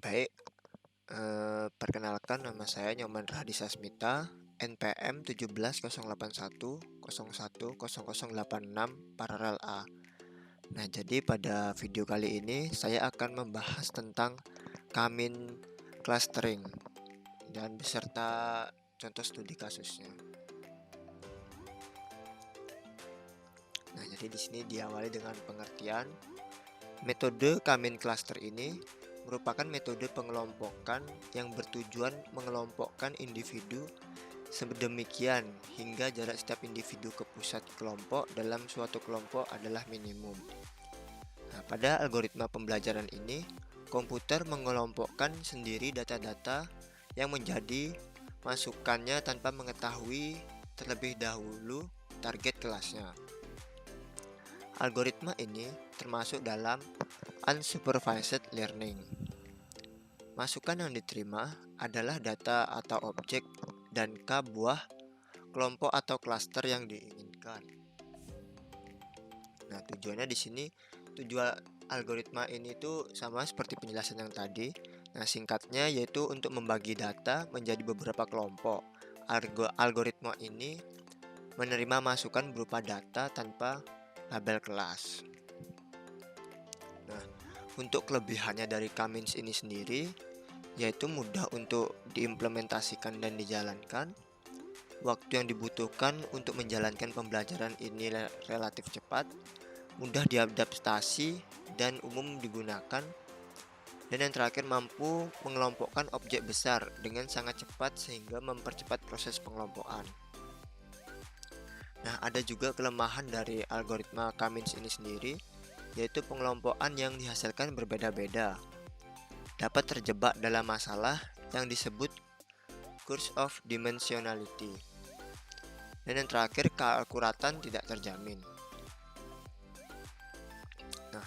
Baik, perkenalkan nama saya Nyoman Rahdi Sasmita, NPM 1708101086 paralel A. Nah, jadi pada video kali ini saya akan membahas tentang Kamin clustering dan beserta contoh studi kasusnya. Nah, jadi di sini diawali dengan pengertian. Metode Kamin cluster ini merupakan metode pengelompokan yang bertujuan mengelompokkan individu sedemikian hingga jarak setiap individu ke pusat kelompok dalam suatu kelompok adalah minimum. Nah, pada algoritma pembelajaran ini, komputer mengelompokkan sendiri data-data yang menjadi masukannya tanpa mengetahui terlebih dahulu target kelasnya. Algoritma ini termasuk dalam unsupervised learning. Masukan yang diterima adalah data atau objek dan K buah kelompok atau klaster yang diinginkan. Nah, tujuannya di sini tujuan algoritma ini tuh sama seperti penjelasan yang tadi. Nah, singkatnya yaitu untuk membagi data menjadi beberapa kelompok. Algoritma ini menerima masukan berupa data tanpa label kelas. Nah, untuk kelebihannya dari Kamins ini sendiri yaitu mudah untuk diimplementasikan dan dijalankan. Waktu yang dibutuhkan untuk menjalankan pembelajaran ini relatif cepat, mudah diadaptasi dan umum digunakan. Dan yang terakhir mampu mengelompokkan objek besar dengan sangat cepat sehingga mempercepat proses pengelompokan. Nah, ada juga kelemahan dari algoritma Kamins ini sendiri, yaitu pengelompokan yang dihasilkan berbeda-beda. Dapat terjebak dalam masalah yang disebut curse of dimensionality. Dan yang terakhir, keakuratan tidak terjamin. Nah,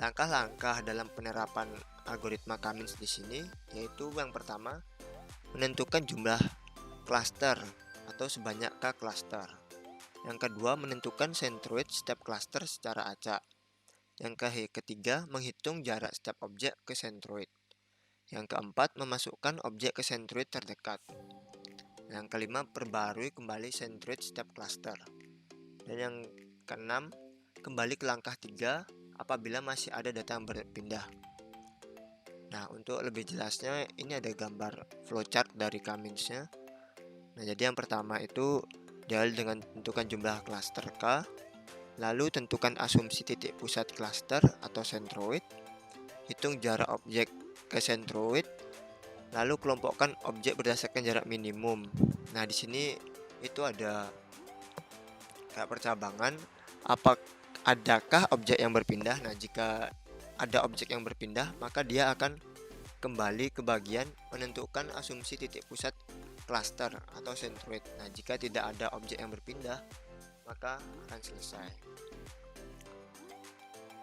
langkah-langkah dalam penerapan algoritma Kamins di sini yaitu yang pertama, menentukan jumlah klaster atau sebanyak K klaster. Yang kedua, menentukan centroid setiap klaster secara acak. Yang ketiga, menghitung jarak setiap objek ke centroid. Yang keempat, memasukkan objek ke centroid terdekat. Yang kelima, perbarui kembali centroid setiap klaster. Dan yang keenam, kembali ke langkah 3 apabila masih ada data yang berpindah. Nah, untuk lebih jelasnya ini ada gambar flowchart dari Kaminsnya. Nah, jadi yang pertama itu diawali dengan tentukan jumlah klaster K, lalu tentukan asumsi titik pusat klaster atau centroid, hitung jarak objek ke centroid, lalu kelompokkan objek berdasarkan jarak minimum. Nah, di sini itu ada kayak percabangan, adakah objek yang berpindah? Nah, jika ada objek yang berpindah, maka dia akan kembali ke bagian menentukan asumsi titik pusat klaster atau centroid. Nah, jika tidak ada objek yang berpindah, maka akan selesai.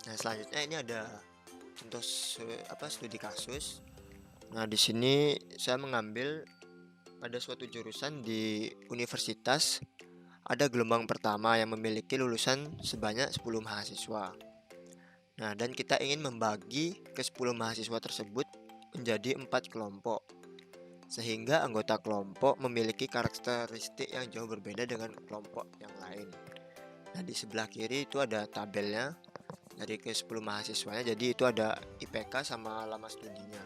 Nah, selanjutnya ini ada contoh studi kasus. Nah, di sini saya mengambil pada suatu jurusan di universitas ada gelombang pertama yang memiliki lulusan sebanyak 10 mahasiswa. Nah, dan kita ingin membagi ke 10 mahasiswa tersebut menjadi 4 kelompok. Sehingga anggota kelompok memiliki karakteristik yang jauh berbeda dengan kelompok yang lain. Nah, di sebelah kiri itu ada tabelnya dari ke 10 mahasiswanya, jadi itu ada IPK sama lama studinya.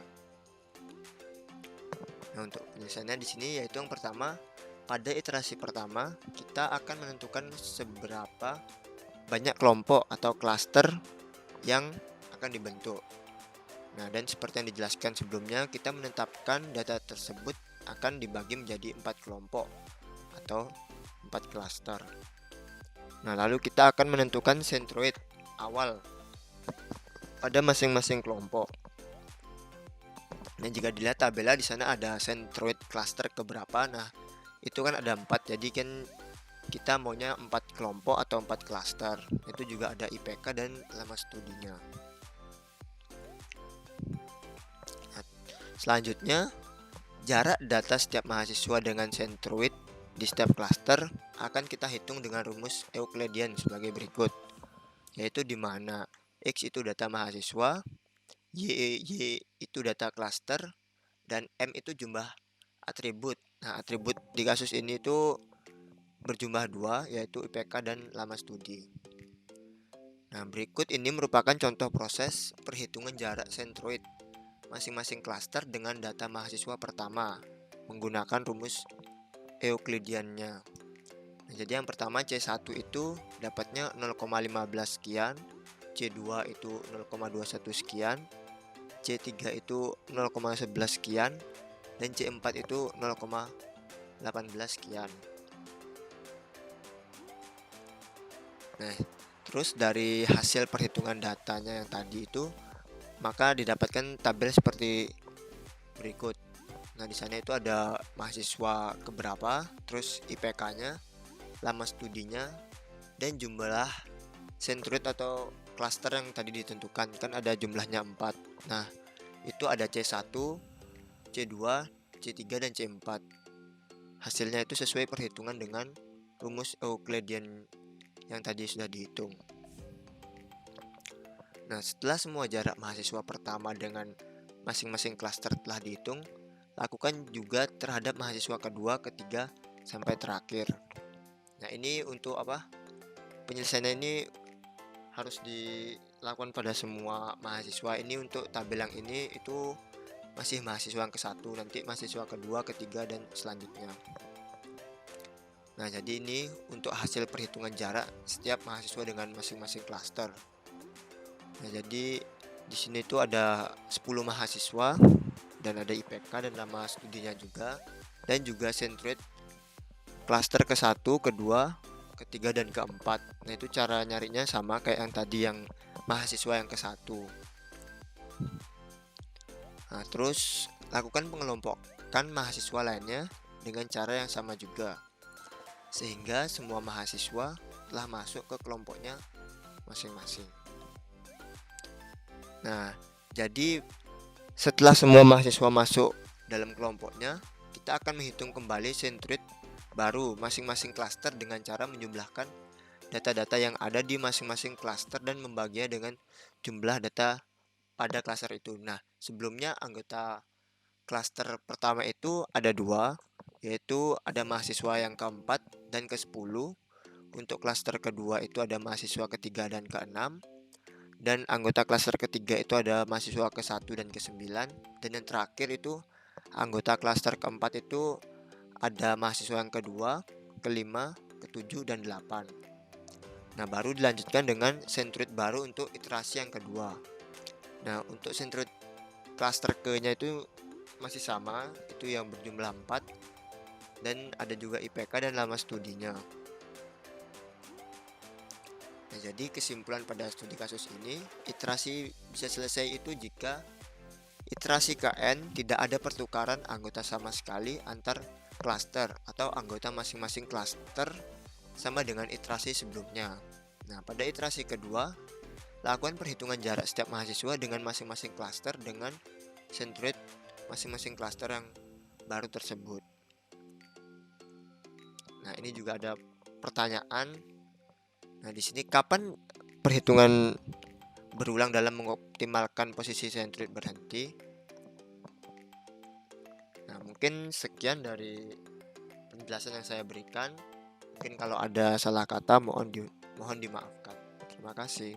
Nah, untuk penyelesaiannya di sini yaitu yang pertama, pada iterasi pertama kita akan menentukan seberapa banyak kelompok atau klaster yang akan dibentuk. Nah, dan seperti yang dijelaskan sebelumnya, kita menetapkan data tersebut akan dibagi menjadi 4 kelompok atau 4 klaster. Nah, lalu kita akan menentukan centroid awal pada masing-masing kelompok. Nah, jika dilihat tabelnya di sana ada centroid cluster keberapa. Nah, itu kan ada 4, jadi kan kita maunya 4 kelompok atau 4 klaster. Itu juga ada IPK dan lama studinya. Selanjutnya, jarak data setiap mahasiswa dengan centroid di setiap klaster akan kita hitung dengan rumus Euclidean sebagai berikut, yaitu di mana X itu data mahasiswa, Y itu data cluster, dan M itu jumlah atribut. Nah, atribut di kasus ini itu berjumlah dua, yaitu IPK dan lama studi. Nah, berikut ini merupakan contoh proses perhitungan jarak sentroid masing-masing klaster dengan data mahasiswa pertama menggunakan rumus Euclideannya. Nah, jadi yang pertama C1 itu dapatnya 0,15 sekian, C2 itu 0,21 sekian, C3 itu 0,11 sekian, dan C4 itu 0,18 sekian. Nah, terus dari hasil perhitungan datanya yang tadi itu, maka didapatkan tabel seperti berikut. Nah, di sana itu ada mahasiswa keberapa, terus IPK-nya, lama studinya, dan jumlah sentroid atau klaster yang tadi ditentukan. Kan ada jumlahnya 4. Nah, itu ada C1, C2, C3, dan C4. Hasilnya itu sesuai perhitungan dengan rumus Euclidean yang tadi sudah dihitung. Nah, setelah semua jarak mahasiswa pertama dengan masing-masing klaster telah dihitung, lakukan juga terhadap mahasiswa kedua, ketiga, sampai terakhir. Nah, ini untuk apa? Penyelesaian ini harus dilakukan pada semua mahasiswa. Ini untuk tabel yang ini itu masih mahasiswa yang ke-1, nanti mahasiswa kedua, ketiga, dan selanjutnya. Nah, jadi ini untuk hasil perhitungan jarak setiap mahasiswa dengan masing-masing klaster. Nah, jadi di sini tuh ada 10 mahasiswa dan ada IPK dan lama studinya juga, dan juga sentroid klaster ke-1, kedua, ketiga, dan keempat. Nah, itu cara nyarinya sama kayak yang tadi yang mahasiswa yang ke-1. Nah, terus lakukan pengelompokan mahasiswa lainnya dengan cara yang sama juga, sehingga semua mahasiswa telah masuk ke kelompoknya masing-masing. Nah, jadi setelah semua mahasiswa masuk dalam kelompoknya, kita akan menghitung kembali sentroid baru masing-masing klaster dengan cara menjumlahkan data-data yang ada di masing-masing klaster dan membaginya dengan jumlah data pada klaster itu. Nah, sebelumnya anggota klaster pertama itu ada dua, yaitu ada mahasiswa yang keempat dan ke-10. Untuk klaster kedua itu ada mahasiswa ketiga dan ke-6. Dan anggota klaster ketiga itu ada mahasiswa ke-1 dan ke-9. Dan yang terakhir itu anggota klaster keempat itu ada mahasiswa yang kedua, kelima, ke-7, dan 8. Nah, baru dilanjutkan dengan sentroid baru untuk iterasi yang kedua. Nah, untuk sentroid klaster ke-nya itu masih sama, itu yang berjumlah 4, dan ada juga IPK dan lama studinya. Nah, jadi kesimpulan pada studi kasus ini, iterasi bisa selesai itu jika iterasi KN tidak ada pertukaran anggota sama sekali antar klaster atau anggota masing-masing klaster sama dengan iterasi sebelumnya. Nah, pada iterasi kedua, lakukan perhitungan jarak setiap mahasiswa dengan masing-masing klaster dengan sentroid masing-masing klaster yang baru tersebut. Nah, ini juga ada pertanyaan. Nah, di sini kapan perhitungan berulang dalam mengoptimalkan posisi sentroid berhenti? Nah, mungkin sekian dari penjelasan yang saya berikan. Mungkin kalau ada salah kata mohon dimaafkan. Terima kasih.